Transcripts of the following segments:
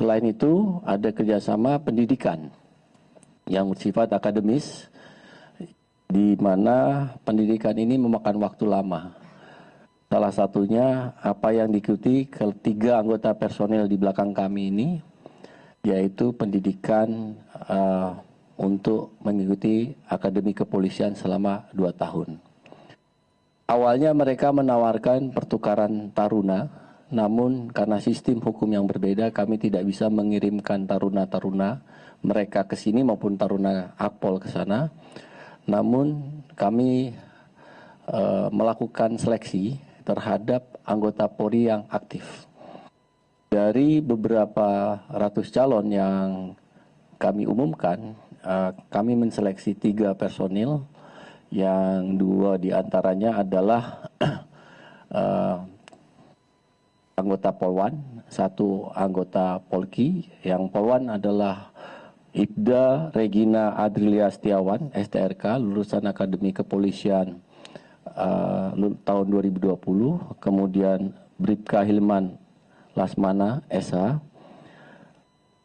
Selain itu, ada kerjasama pendidikan yang bersifat akademis, di mana pendidikan ini memakan waktu lama. Salah satunya apa yang diikuti ketiga anggota personel di belakang kami ini, yaitu pendidikan untuk mengikuti Akademi Kepolisian selama 2 tahun. Awalnya mereka menawarkan pertukaran taruna, namun karena sistem hukum yang berbeda, kami tidak bisa mengirimkan taruna-taruna mereka ke sini maupun taruna Akpol ke sana. Namun kami melakukan seleksi terhadap anggota Polri yang aktif. Dari beberapa ratus calon yang kami umumkan, kami menseleksi 3 personil, yang 2 diantaranya adalah anggota Polwan, 1 anggota Polki. Yang Polwan adalah Ibda Regina Adrilia Setiawan, STRK, lulusan Akademi Kepolisian tahun 2020. Kemudian Bribka Hilman Lasmana, SH,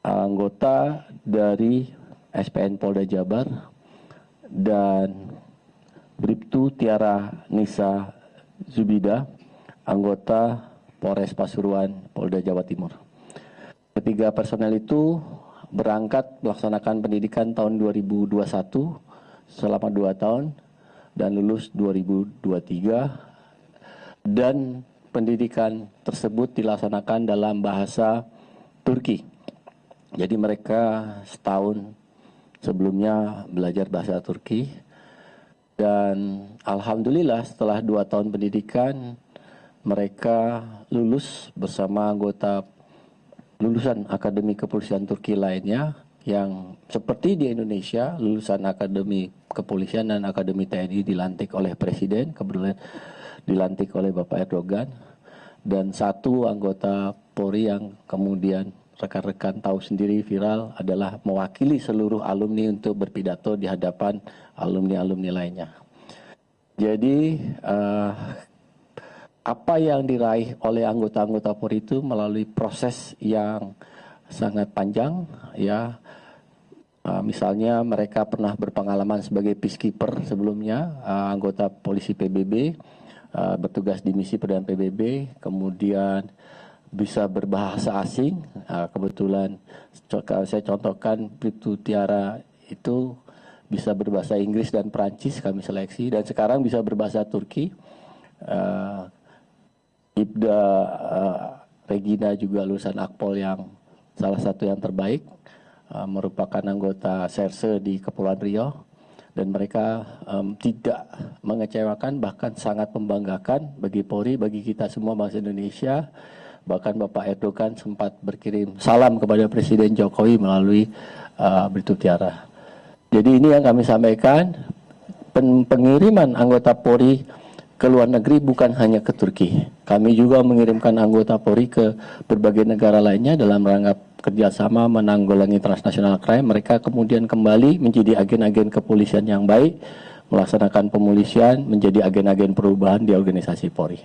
anggota dari SPN Polda Jabar, dan Bribtu Tiara Nisa Zubida, anggota Polres Pasuruan, Polda Jawa Timur. Ketiga personel itu berangkat melaksanakan pendidikan tahun 2021 selama 2 tahun dan lulus 2023, dan pendidikan tersebut dilaksanakan dalam bahasa Turki. Jadi mereka setahun sebelumnya belajar bahasa Turki, dan alhamdulillah setelah 2 tahun pendidikan mereka lulus bersama anggota lulusan Akademi Kepolisian Turki lainnya yang seperti di Indonesia, lulusan Akademi Kepolisian dan Akademi TNI dilantik oleh Presiden, kebetulan dilantik oleh Bapak Erdogan, dan 1 anggota Polri yang kemudian rekan-rekan tahu sendiri viral adalah mewakili seluruh alumni untuk berpidato di hadapan alumni-alumni lainnya. Jadi apa yang diraih oleh anggota-anggota Polri itu melalui proses yang sangat panjang, ya. Misalnya mereka pernah berpengalaman sebagai peacekeeper sebelumnya, anggota polisi PBB, bertugas di misi perdamaian PBB, kemudian bisa berbahasa asing. Kebetulan saya contohkan Bribtu Tiara itu bisa berbahasa Inggris dan Perancis, kami seleksi, dan sekarang bisa berbahasa Turki. Ibda Regina juga lulusan Akpol yang salah satu yang terbaik, merupakan anggota Serse di Kepulauan Riau, dan mereka tidak mengecewakan, bahkan sangat membanggakan bagi Polri, bagi kita semua bangsa Indonesia. Bahkan Bapak Erdogan sempat berkirim salam kepada Presiden Jokowi melalui Bribtu Tiara. Jadi ini yang kami sampaikan, pengiriman anggota Polri ke luar negeri bukan hanya ke Turki. Kami juga mengirimkan anggota Polri ke berbagai negara lainnya dalam rangka kerjasama menanggulangi transnational crime. Mereka kemudian kembali menjadi agen-agen kepolisian yang baik, melaksanakan pemolisian, menjadi agen-agen perubahan di organisasi Polri.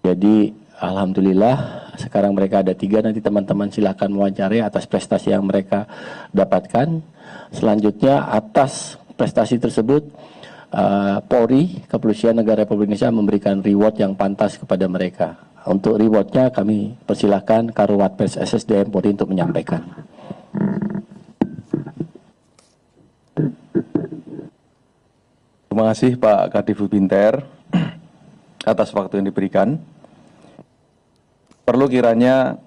Jadi alhamdulillah sekarang mereka ada 3, nanti teman-teman silahkan mewawancari atas prestasi yang mereka dapatkan. Selanjutnya atas prestasi tersebut, Polri, Kepolisian Negara Republik Indonesia memberikan reward yang pantas kepada mereka. Untuk rewardnya kami persilahkan Karuat Pers SSDM Polri untuk menyampaikan. Terima kasih Pak Kadifu Binter atas waktu yang diberikan. Perlu kiranya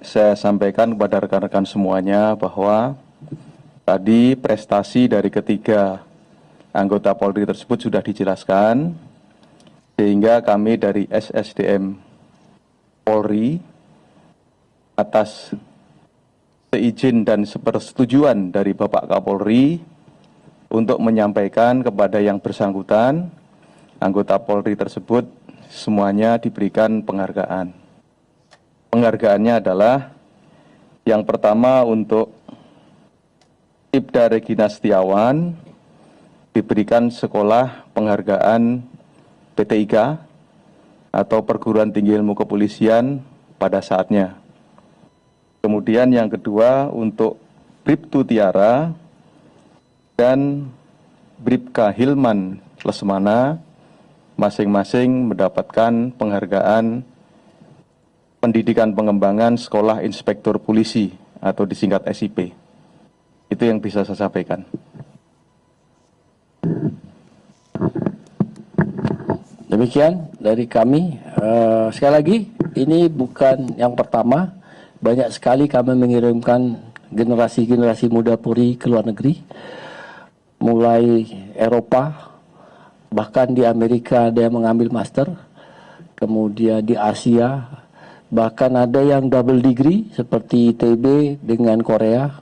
saya sampaikan kepada rekan-rekan semuanya bahwa tadi prestasi dari ketiga anggota Polri tersebut sudah dijelaskan, sehingga kami dari SSDM Polri atas seizin dan sepersetujuan dari Bapak Kapolri untuk menyampaikan kepada yang bersangkutan, anggota Polri tersebut semuanya diberikan penghargaan. Penghargaannya adalah yang pertama untuk Ibda Regina Setiawan, diberikan sekolah penghargaan PTIK atau Perguruan Tinggi Ilmu Kepolisian pada saatnya. Kemudian yang kedua untuk Bribtu Tiara dan Bribka Hilman Lesmana masing-masing mendapatkan penghargaan Pendidikan Pengembangan Sekolah Inspektur Polisi atau disingkat SIP. Itu yang bisa saya sampaikan. Demikian dari kami. Sekali lagi, ini bukan yang pertama. Banyak sekali kami mengirimkan generasi-generasi muda Polri ke luar negeri. Mulai Eropa, bahkan di Amerika ada yang mengambil master. Kemudian di Asia, bahkan ada yang double degree seperti ITB dengan Korea.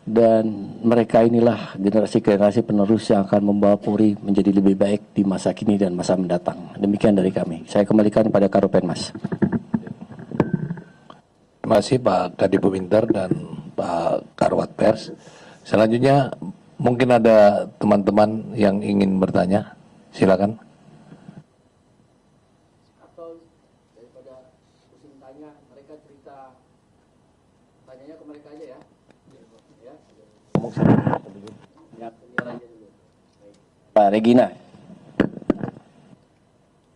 Dan mereka inilah generasi-generasi penerus yang akan membawa Polri menjadi lebih baik di masa kini dan masa mendatang. Demikian dari kami. Saya kembalikan pada Karopenmas. Terima kasih Pak Kadifu Pinter dan Pak Karwat Pers. Selanjutnya mungkin ada teman-teman yang ingin bertanya. Silakan. Atau daripada pusing tanya, mereka cerita, tanyanya ke mereka aja ya. Pak Regina.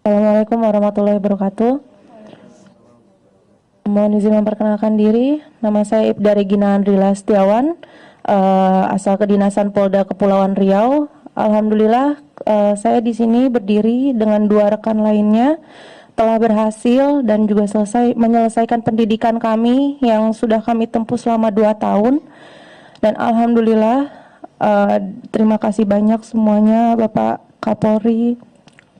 Assalamualaikum warahmatullahi wabarakatuh. Mohon izin memperkenalkan diri. Nama saya Ibda Regina Andrila Setiawan, asal Kedinasan Polda Kepulauan Riau. Alhamdulillah, saya di sini berdiri dengan 2 rekan lainnya telah berhasil dan juga menyelesaikan pendidikan kami yang sudah kami tempuh selama 2 tahun. Dan alhamdulillah, terima kasih banyak semuanya, Bapak Kapolri,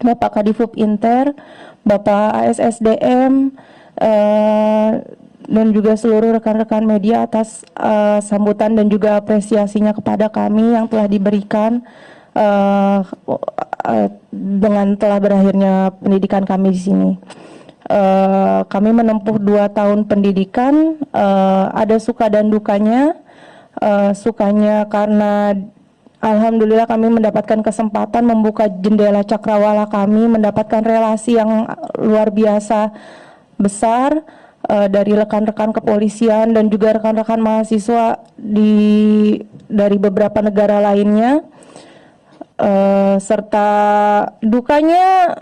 Bapak Kadifub Inter, Bapak ASSDM, dan juga seluruh rekan-rekan media atas sambutan dan juga apresiasinya kepada kami yang telah diberikan dengan telah berakhirnya pendidikan kami di sini. Kami menempuh 2 tahun pendidikan, ada suka dan dukanya. Sukanya karena alhamdulillah kami mendapatkan kesempatan membuka jendela cakrawala kami, mendapatkan relasi yang luar biasa besar dari rekan-rekan kepolisian dan juga rekan-rekan mahasiswa dari beberapa negara lainnya. Serta dukanya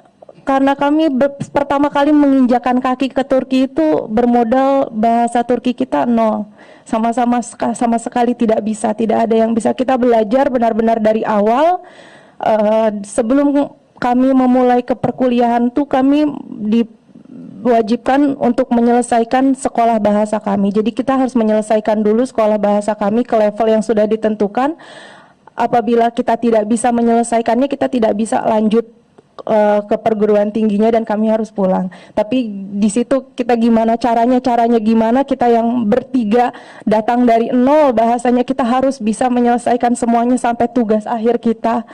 karena kami pertama kali menginjakan kaki ke Turki itu bermodal bahasa Turki kita nol. Sama sekali tidak bisa, tidak ada yang bisa. Kita belajar benar-benar dari awal. Sebelum kami memulai ke perkuliahan tuh kami diwajibkan untuk menyelesaikan sekolah bahasa kami. Jadi kita harus menyelesaikan dulu sekolah bahasa kami ke level yang sudah ditentukan. Apabila kita tidak bisa menyelesaikannya, kita tidak bisa lanjut ke perguruan tingginya dan kami harus pulang. Tapi di situ kita gimana caranya gimana, kita yang bertiga datang dari nol, bahasanya kita harus bisa menyelesaikan semuanya sampai tugas akhir kita.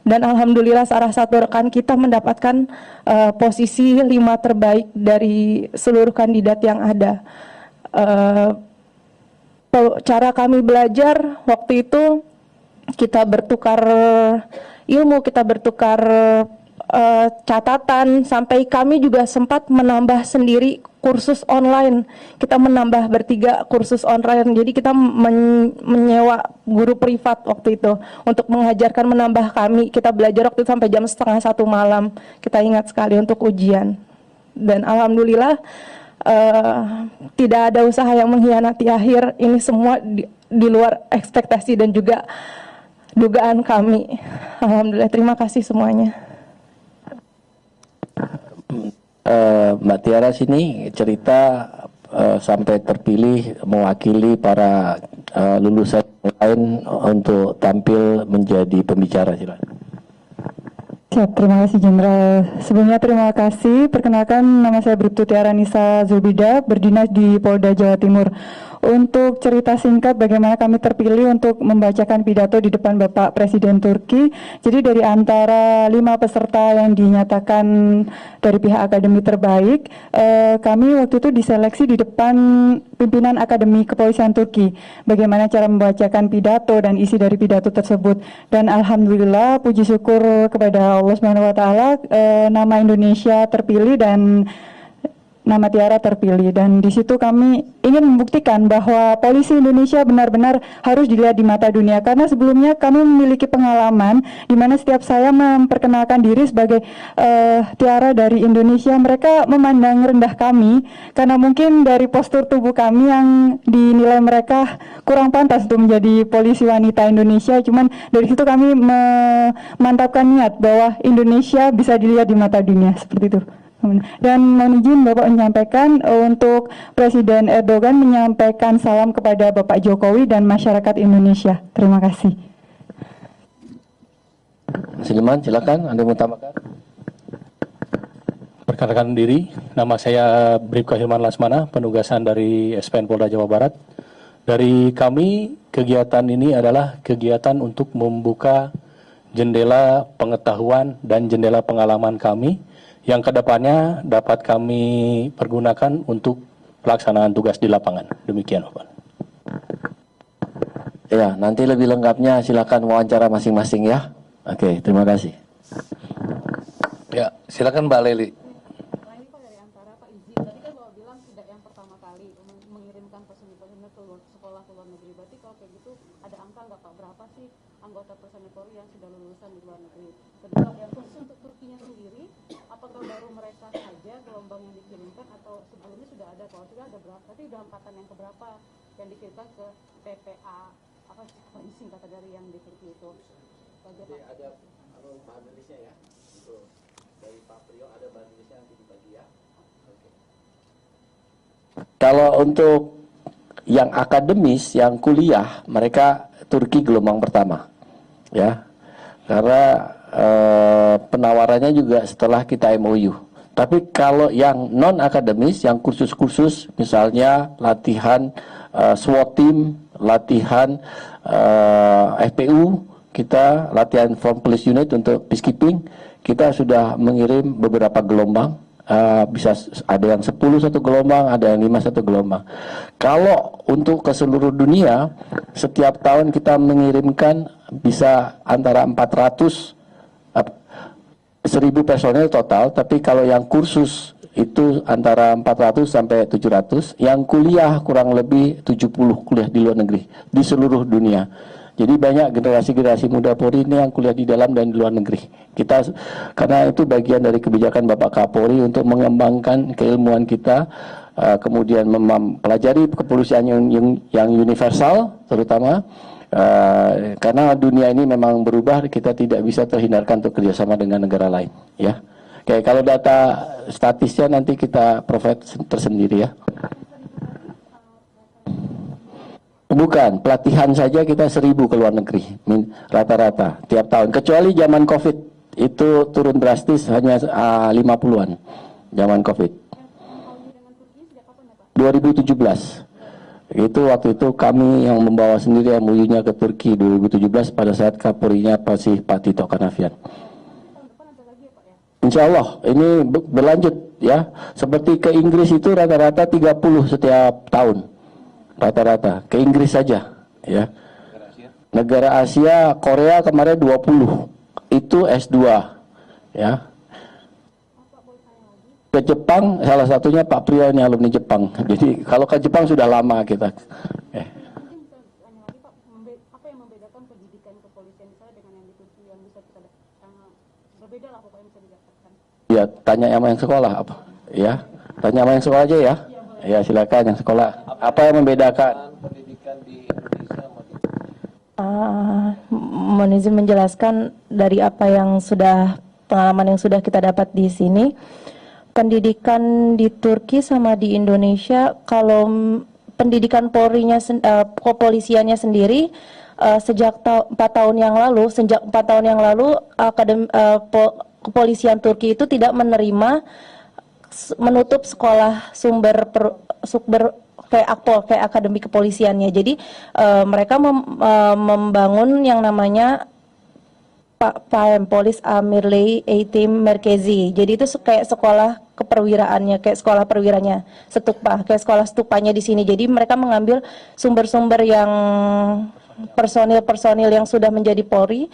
Dan alhamdulillah salah satu rekan kita mendapatkan posisi 5 terbaik dari seluruh kandidat yang ada. Cara kami belajar waktu itu kita bertukar ilmu, kita bertukar catatan, sampai kami juga sempat menambah sendiri kursus online. Kita menambah bertiga kursus online. Jadi kita menyewa guru privat waktu itu untuk mengajarkan, menambah kami. Kita belajar waktu itu sampai jam 12:30 malam. Kita ingat sekali untuk ujian. Dan alhamdulillah tidak ada usaha yang mengkhianati akhir. Ini semua di luar ekspektasi dan juga dugaan kami. Alhamdulillah, terima kasih semuanya. Mbak Tiara sini cerita sampai terpilih mewakili para lulusan lain untuk tampil menjadi pembicara. Silakan. Siap, terima kasih Jenderal. Sebelumnya terima kasih. Perkenalkan, nama saya Bribtu Tiara Nisa Zulbida, berdinas di Polda Jawa Timur. Untuk cerita singkat bagaimana kami terpilih untuk membacakan pidato di depan Bapak Presiden Turki. Jadi dari antara 5 peserta yang dinyatakan dari pihak akademi terbaik, kami waktu itu diseleksi di depan pimpinan Akademi Kepolisian Turki. Bagaimana cara membacakan pidato dan isi dari pidato tersebut. Dan alhamdulillah, puji syukur kepada Allah Subhanahu wa taala, nama Indonesia terpilih dan nama Tiara terpilih, dan di situ kami ingin membuktikan bahwa polisi Indonesia benar-benar harus dilihat di mata dunia, karena sebelumnya kami memiliki pengalaman di mana setiap saya memperkenalkan diri sebagai Tiara dari Indonesia, mereka memandang rendah kami karena mungkin dari postur tubuh kami yang dinilai mereka kurang pantas untuk menjadi polisi wanita Indonesia. Cuman dari situ kami memantapkan niat bahwa Indonesia bisa dilihat di mata dunia, seperti itu. Dan mohon izin Bapak menyampaikan untuk Presiden Erdogan menyampaikan salam kepada Bapak Jokowi dan masyarakat Indonesia. Terima kasih. Silman, silakan Anda mau tambahkan. Perkenalkan diri, nama saya Bribka Hilman Lasmana, penugasan dari SPN Polda Jawa Barat. Dari kami, kegiatan ini adalah kegiatan untuk membuka jendela pengetahuan dan jendela pengalaman kami yang kedepannya dapat kami pergunakan untuk pelaksanaan tugas di lapangan. Demikian, Bapak. Ya, nanti lebih lengkapnya silakan wawancara masing-masing ya. Oke, terima kasih. Ya, silakan Mbak Leli. Ini Pak dari Antara, Pak izin. Tadi kan Bapak bilang tidak yang pertama kali mengirimkan personil-personil ke sekolah ke luar negeri. Berarti kalau kayak gitu ada angka nggak Pak? Berapa sih anggota personil Polri yang sudah lulusan di luar negeri? Kedua, yang khusus untuk Turkinya sendiri, apakah baru mereka saja gelombang yang dikirimkan atau sebelumnya sudah ada? Kalau sudah ada berapa? Berarti udah angkatan yang keberapa yang dikirimkan ke PPA? Apa singkatan dari yang di Turki itu? Jadi ada bahan tulisnya ya. Untuk dari Pak Priyo ada bahan tulisnya nanti dibagi ya. Oke. Kalau untuk yang akademis, yang kuliah, mereka Turki gelombang pertama, ya. Karena penawarannya juga setelah kita MOU. Tapi kalau yang non akademis, yang kursus-kursus, misalnya latihan SWAT team, latihan FPU, kita latihan Form Police Unit untuk peacekeeping, kita sudah mengirim beberapa gelombang. Bisa ada yang 10 satu gelombang, ada yang 5 satu gelombang. Kalau untuk ke seluruh dunia, setiap tahun kita mengirimkan bisa antara 400 1000 personel total, tapi kalau yang kursus itu antara 400 sampai 700, yang kuliah kurang lebih 70 kuliah di luar negeri di seluruh dunia. Jadi banyak generasi-generasi muda Polri ini yang kuliah di dalam dan di luar negeri. Kita karena itu bagian dari kebijakan Bapak Kapolri untuk mengembangkan keilmuan kita, kemudian mempelajari kepolisian yang universal terutama. Karena dunia ini memang berubah, kita tidak bisa terhindarkan untuk kerjasama dengan negara lain, ya. Oke, kalau data statisnya nanti kita provide tersendiri ya. Bukan, pelatihan saja kita 1000 ke luar negeri, rata-rata tiap tahun. Kecuali zaman COVID itu turun drastis hanya 50-an, zaman COVID. 2017. Itu waktu itu kami yang membawa sendiri MOU-nya ke Turki 2017 pada saat Kapolrinya masih Pak Tito Karnavian. Insya Allah ini berlanjut ya. Seperti ke Inggris itu rata-rata 30 setiap tahun. Rata-rata ke Inggris saja ya. Negara Asia, Korea kemarin 20. Itu S2 ya. Ke Jepang, salah satunya Pak Priyo ini alumni Jepang. Jadi kalau ke Jepang sudah lama kita. Apa yang membedakan pendidikan kepolisian misalnya dengan yang di Turki yang bisa kita berbeda lah pokoknya bisa didapatkan? Ya, tanya yang sekolah apa? Ya, tanya yang sekolah aja ya. Ya, silakan yang sekolah. Apa yang membedakan pendidikan di Indonesia sama di Mohon izin menjelaskan dari apa yang sudah pengalaman yang sudah kita dapat di sini. Pendidikan di Turki sama di Indonesia, kalau pendidikan Polri-nya kepolisiannya sendiri sejak 4 tahun yang lalu, kepolisian Turki itu tidak menerima menutup sekolah sumber kayak Akpol, kayak akademi kepolisiannya. Jadi mereka membangun yang namanya PM Polis Amirley Eğitim Merkezi. Jadi itu kayak sekolah keperwiraannya, kayak sekolah perwiranya Stupa, kayak sekolah stupanya di sini. Jadi mereka mengambil sumber-sumber yang personil yang sudah menjadi Polri,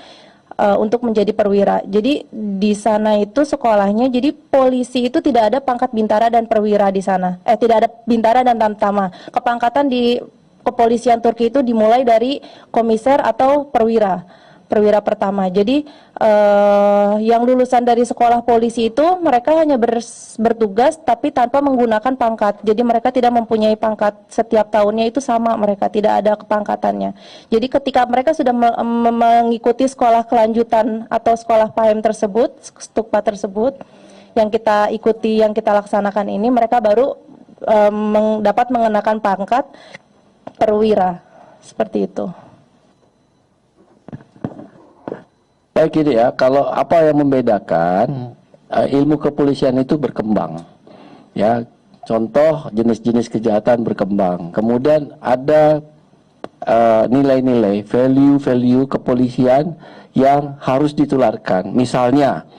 untuk menjadi perwira. Jadi di sana itu sekolahnya, jadi polisi itu tidak ada pangkat bintara dan perwira di sana. Tidak ada bintara dan tamtama. Kepangkatan di kepolisian Turki itu dimulai dari komiser atau perwira pertama. Jadi yang lulusan dari sekolah polisi itu mereka hanya bertugas tapi tanpa menggunakan pangkat. Jadi mereka tidak mempunyai pangkat, setiap tahunnya itu sama, mereka tidak ada kepangkatannya. Jadi ketika mereka sudah mengikuti sekolah kelanjutan atau sekolah PAEM tersebut, stukpa tersebut yang kita ikuti, yang kita laksanakan ini, mereka baru dapat mengenakan pangkat perwira, seperti itu. Baik, ini ya, kalau apa yang membedakan ilmu kepolisian itu berkembang, ya. Contoh jenis-jenis kejahatan berkembang. Kemudian ada nilai-nilai, value kepolisian yang harus ditularkan. Misalnya,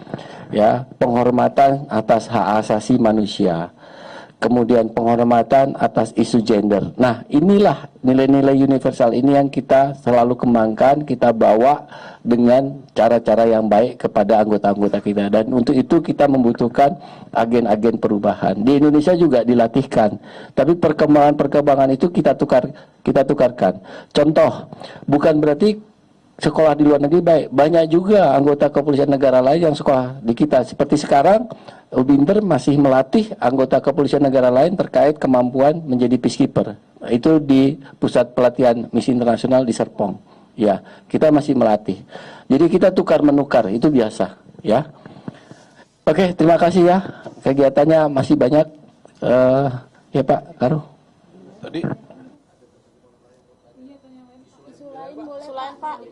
ya, penghormatan atas hak asasi manusia. Kemudian penghormatan atas isu gender. Nah, inilah nilai-nilai universal ini yang kita selalu kembangkan, kita bawa dengan cara-cara yang baik kepada anggota-anggota kita. Dan untuk itu kita membutuhkan agen-agen perubahan. Di Indonesia juga dilatihkan, tapi perkembangan itu kita tukarkan. Contoh, bukan berarti sekolah di luar negeri baik. Banyak juga anggota kepolisian negara lain yang sekolah di kita. Seperti sekarang, Ubinter masih melatih anggota kepolisian negara lain terkait kemampuan menjadi peacekeeper. Itu di pusat pelatihan misi internasional di Serpong. Ya, kita masih melatih. Jadi kita tukar-menukar, itu biasa. Ya. Oke, terima kasih ya. Kegiatannya masih banyak. Ya Pak Karo. Tadi Isu lain boleh Pak.